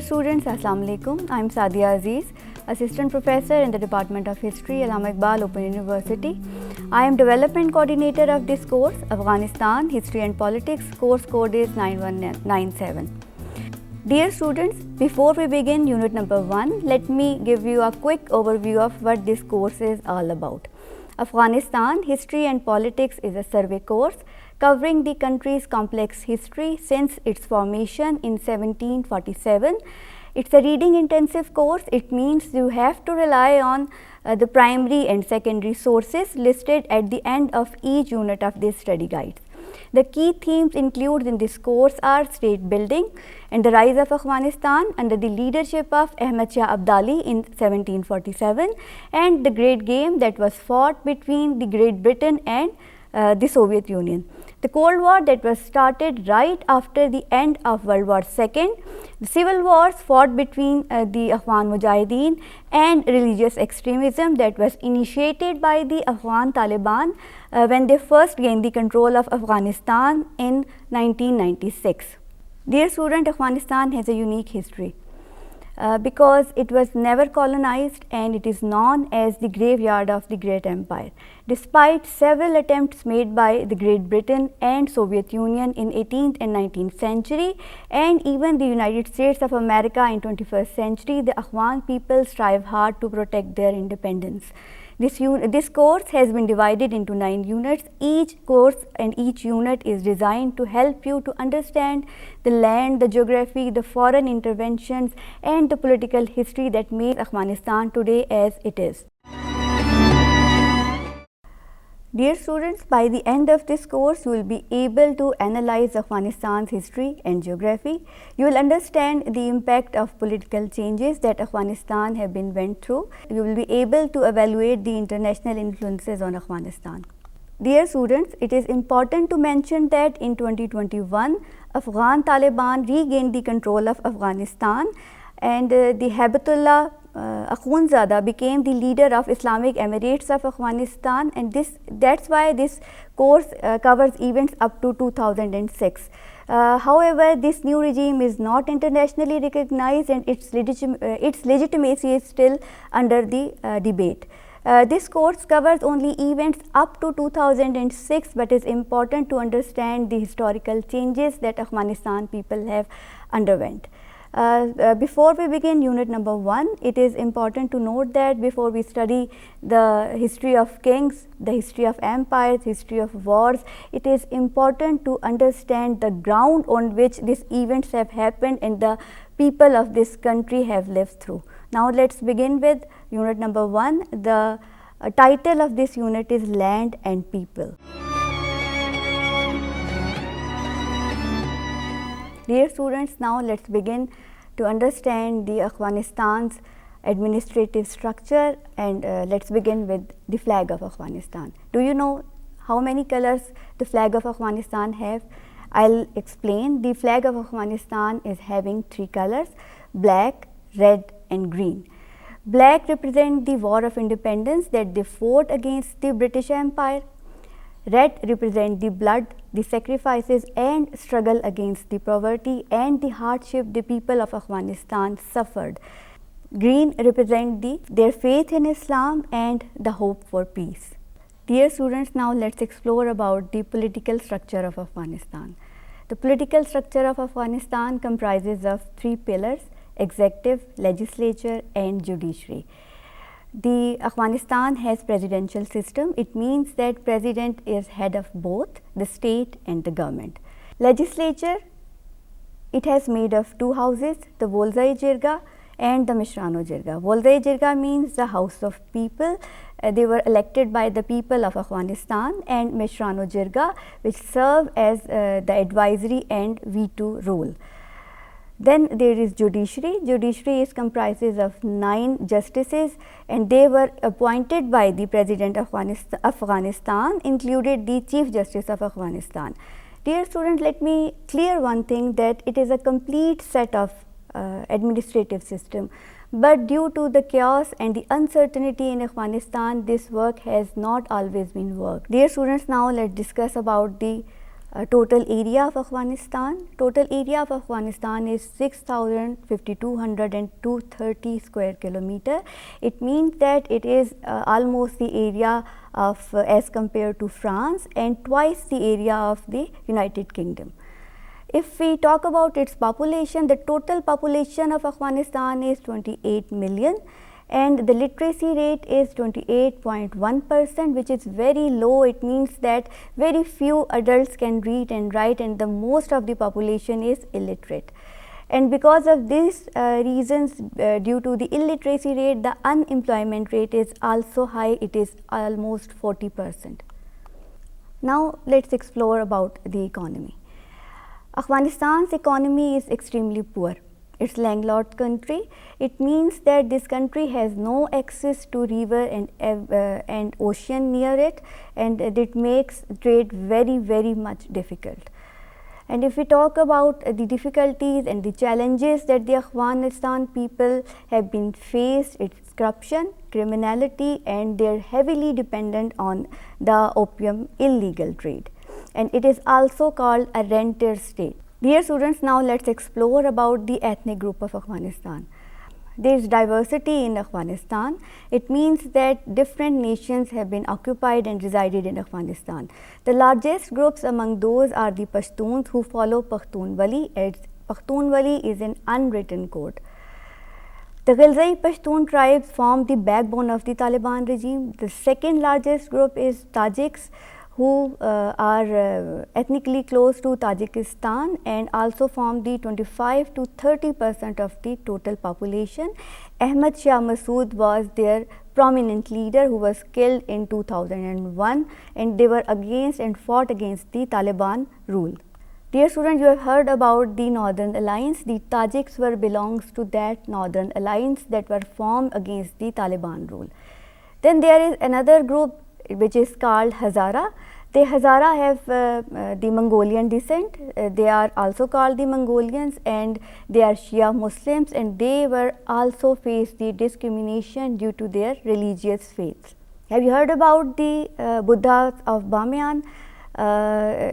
students, Assalamu alaikum. I am Sadia Aziz, Assistant Professor in the Department of History, Allama Iqbal Open University. I am Development Coordinator of this course, Afghanistan, History and Politics. Course code is 9197. Dear students, before we begin unit number 1, let me give you a quick overview of what this course is all about. Afghanistan, History and Politics is a survey course covering the country's complex history since its formation in 1747. It's a reading intensive course. It means you have to rely on the primary and secondary sources listed at the end of each unit of this study guide. The key themes included in this course are state building and the rise of Afghanistan under the leadership of Ahmad Shah Abdali in 1747 and the great game that was fought between the Great Britain and the Soviet Union. The Cold War that was started right after the end of World War II, the civil wars fought between the Afghan Mujahideen and religious extremism that was initiated by the Afghan Taliban when they first gained the control of Afghanistan in 1996. Dear student, Afghanistan has a unique history. Because it was never colonized and it is known as the graveyard of the great empire. Despite several attempts made by the Great Britain and Soviet Union in 18th and 19th century and even the United States of America in 21st century, the Afghan people strive hard to protect their independence. This course has been divided into 9 units. Each course and each unit is designed to help you to understand the land, the geography, the foreign interventions and the political history that made Afghanistan today as it is. Dear students, by the end of this course, you will be able to analyze Afghanistan's history and geography. You will understand the impact of political changes that Afghanistan have been went through. You will be able to evaluate the international influences on Afghanistan. Dear students, it is important to mention that in 2021, Afghan Taliban regained the control of Afghanistan and the Habibatullah Akhundzada became the leader of Islamic Emirates of Afghanistan, and that's why this course covers events up to 2006. However, this new regime is not internationally recognized and its legitimacy is still under the debate. This course covers only events up to 2006, but is important to understand the historical changes that Afghanistan people have underwent. Before we begin unit number 1, it is important to note that before we study the history of kings, the history of empires, history of wars, it is important to understand the ground on which these events have happened and the people of this country have lived through. Now let's begin with unit number 1. The title of this unit is Land and People. Dear students, now let's begin to understand the Afghanistan's administrative structure and let's begin with the flag of Afghanistan. Do you know how many colors the flag of Afghanistan have? I'll explain. The flag of Afghanistan is having 3 colors: black, red and green. Black represent the war of independence that they fought against the British Empire. Red represent the blood, the sacrifices and struggle against the poverty and the hardship the people of Afghanistan suffered. Green represent their faith in Islam and the hope for peace. Dear students, now let's explore about the political structure of Afghanistan. The political structure of Afghanistan comprises of 3 pillars: executive, legislature and judiciary. The Afghanistan has presidential system. It means that president is head of both the state and the government. Legislature, it has made of 2 houses, the Wolzai Jirga and the Mishrano Jirga. Wolzai Jirga means the house of people. They were elected by the people of Afghanistan, and Mishrano Jirga, which serve as the advisory and veto role. Then there is judiciary. Judiciary is comprises of 9 justices and they were appointed by the President of Afghanistan, included the Chief Justice of Afghanistan. Dear students, let me clear one thing, that it is a complete set of administrative system, but due to the chaos and the uncertainty in Afghanistan, this work has not always been worked. Dear students, now let's discuss about the Total area of Afghanistan. Total area of Afghanistan is 6,230 square kilometer. It means that it is almost the area of as compared to France and twice the area of the United Kingdom. If we talk about its population, the total population of Afghanistan is 28 million. And the literacy rate is 28.1%, which is very low. It means that very few adults can read and write, and the most of the population is illiterate. And because of these reasons, due to the illiteracy rate, the unemployment rate is also high. It is almost 40%. Now let's explore about the economy. Afghanistan's economy is extremely poor. It's landlocked country. It means that this country has no access to river and ocean near it, and it makes trade very much difficult. And if we talk about the difficulties and the challenges that the Afghanistan people have been faced, it's corruption, criminality, and they're heavily dependent on the opium illegal trade. And it is also called a rentier state. Dear students, now let's explore about the ethnic group of Afghanistan. There is diversity in Afghanistan. It means that different nations have been occupied and resided in Afghanistan. The largest groups among those are the Pashtuns, who follow Pakhtunwali, as Pakhtunwali is an unwritten code. The Ghilzai Pashtun tribes form the backbone of the Taliban regime. The second largest group is Tajiks, who are ethnically close to Tajikistan and also form the 25 to 30% of the total population. Ahmad Shah Massoud was their prominent leader, who was killed in 2001, and they were against and fought against the Taliban rule. Dear students, you have heard about the Northern Alliance. The Tajiks belongs to that Northern Alliance that were formed against the Taliban rule. Then there is another group which is called Hazara. The Hazara have the Mongolian descent. They are also called the Mongolians, and they are Shia Muslims, and they were also faced the discrimination due to their religious faiths. Have you heard about the Buddha of Bamiyan?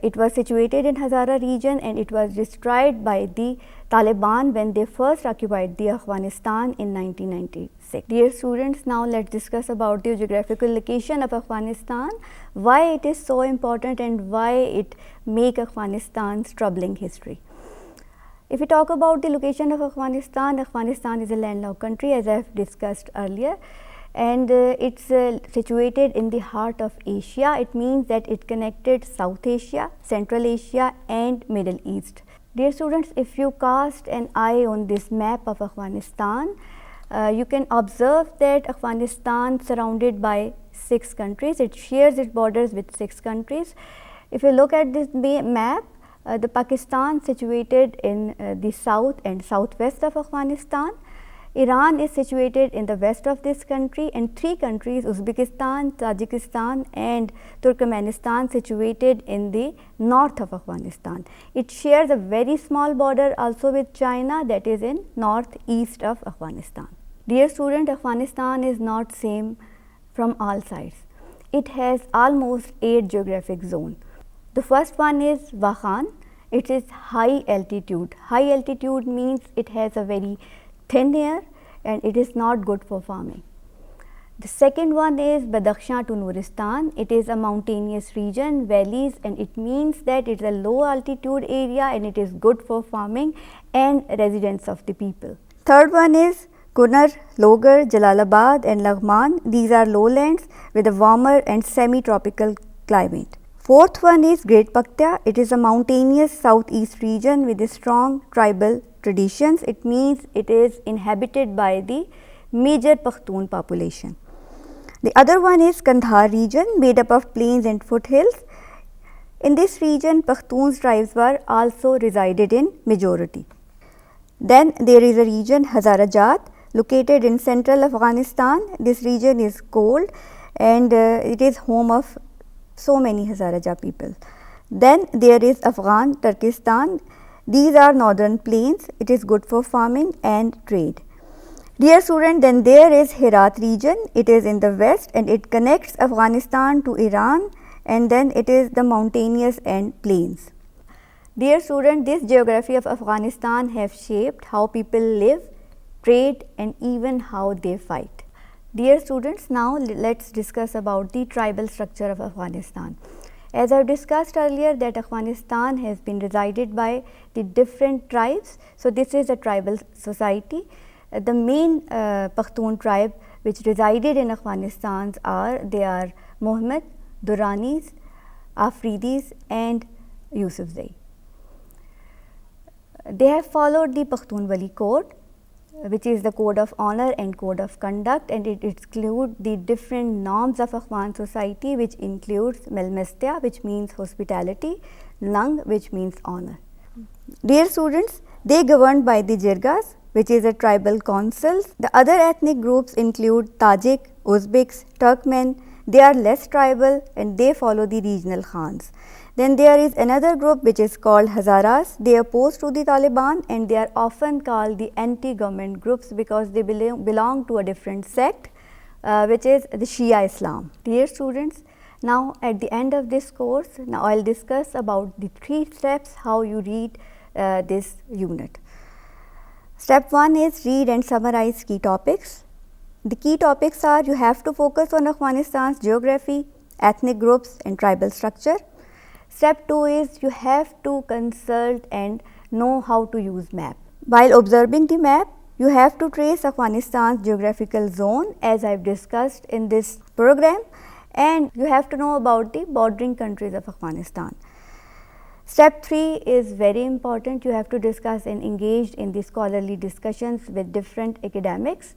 It was situated in Hazara region, and it was destroyed by the Taliban when they first occupied the Afghanistan in 1996. Dear students, now let's discuss about the geographical location of Afghanistan, why it is so important and why it make Afghanistan's troubling history. If we talk about the location of Afghanistan, Afghanistan is a landlocked country, as I have discussed earlier, and it's situated in the heart of Asia. It means that it connected South Asia, Central Asia and Middle East. Dear students, if you cast an eye on this map of Afghanistan, you can observe that Afghanistan is surrounded by 6 countries. It shares its borders with 6 countries. If you look at this map, the Pakistan situated in the south and southwest of Afghanistan. Iran is situated in the west of this country, and 3 countries, Uzbekistan, Tajikistan and Turkmenistan, situated in the north of Afghanistan. It shares a very small border also with China, that is in northeast of Afghanistan. Dear student, Afghanistan is not same from all sides. It has almost 8 geographic zones. The first one is Wakhan. It is high altitude. High altitude means it has a very thin air and it is not good for farming. The second one is Badakhshan to Nuristan. It is a mountainous region, valleys, and it means that it is a low altitude area and it is good for farming and residence of the people. Third one is Kunar, Logar, Jalalabad and Laghman. These are lowlands with a warmer and semi-tropical climate. Fourth one is Great Paktia. It is a mountainous southeast region with a strong tribal traditions. It means it is inhabited by the major Pakhtun population. The other one is Kandahar region, made up of plains and foothills. In this region, Pakhtuns tribes were also resided in majority. Then there is a region Hazarajat, located in central Afghanistan. This region is cold and it is home of so many Hazarajat people. Then there is Afghan Turkestan. These are northern plains. It is good for farming and trade. Dear student, then there is Herat region. It is in the west and it connects Afghanistan to Iran and then it is the mountainous and plains. Dear student, this geography of Afghanistan have shaped how people live, trade and even how they fight. Dear students, now let's discuss about the tribal structure of Afghanistan. As I discussed earlier that Afghanistan has been resided by the different tribes. So, this is a tribal society. The main Pakhtun tribe which resided in Afghanistan they are Mohammed, Duranis, Afridis and Yusufzai. They have followed the Pakhtunwali code, which is the code of honor and code of conduct, and it includes the different norms of Afghan society, which includes Melmestia, which means hospitality, Lang, which means honor. Dear students, they governed by the Jirgas, which is a tribal councils. The other ethnic groups include Tajik, Uzbeks, Turkmen. They are less tribal and they follow the regional Khans. Then there is another group which is called Hazaras. They oppose to the Taliban and they are often called the anti-government groups because they belong to a different sect, which is the Shia Islam. Dear students, now at the end of this course, now I will discuss about the 3 steps how you read this unit. Step 1 is read and summarize key topics. The key topics are you have to focus on Afghanistan's geography, ethnic groups and tribal structure. Step 2 is you have to consult and know how to use map. While observing the map, you have to trace Afghanistan's geographical zone as I have discussed in this program, and you have to know about the bordering countries of Afghanistan. Step 3 is very important. You have to discuss and engage in the scholarly discussions with different academics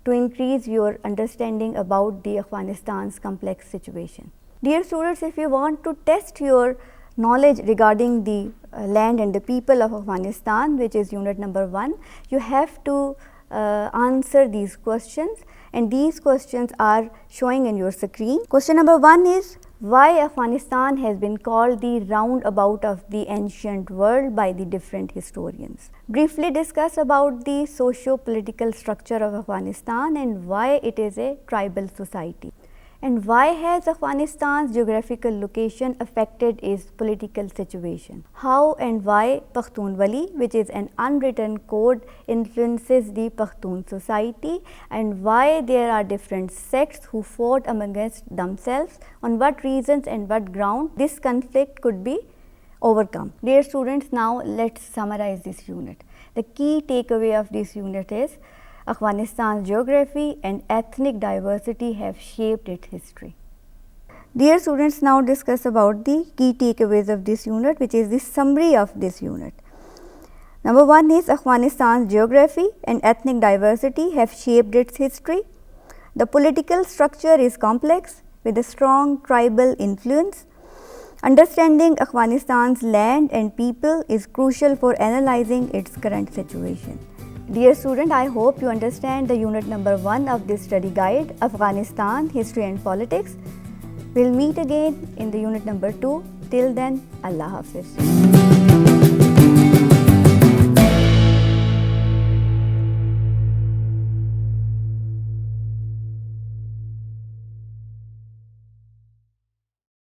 to increase your understanding about the Afghanistan's complex situation. Dear students, if you want to test your knowledge regarding the land and the people of Afghanistan, which is unit number 1, you have to answer these questions, and these questions are showing in your screen. Question number 1 is why Afghanistan has been called the roundabout of the ancient world by the different historians. Briefly discuss about the socio-political structure of Afghanistan and why it is a tribal society. And why has Afghanistan's geographical location affected its political situation? How and why Pakhtunwali, which is an unwritten code, influences the Pakhtun society, and why there are different sects who fought amongst themselves, on what reasons and what ground this conflict could be overcome. Dear students, now let's summarize this unit. The key takeaway of this unit is Afghanistan's geography and ethnic diversity have shaped its history. Dear students, now discuss about the key takeaways of this unit, which is the summary of this unit. Number 1 is Afghanistan's geography and ethnic diversity have shaped its history. The political structure is complex with a strong tribal influence. Understanding Afghanistan's land and people is crucial for analyzing its current situation. Dear student, I hope you understand the unit number 1 of this study guide, Afghanistan, History and Politics. We will meet again in the unit number 2. Till then, Allah Hafiz.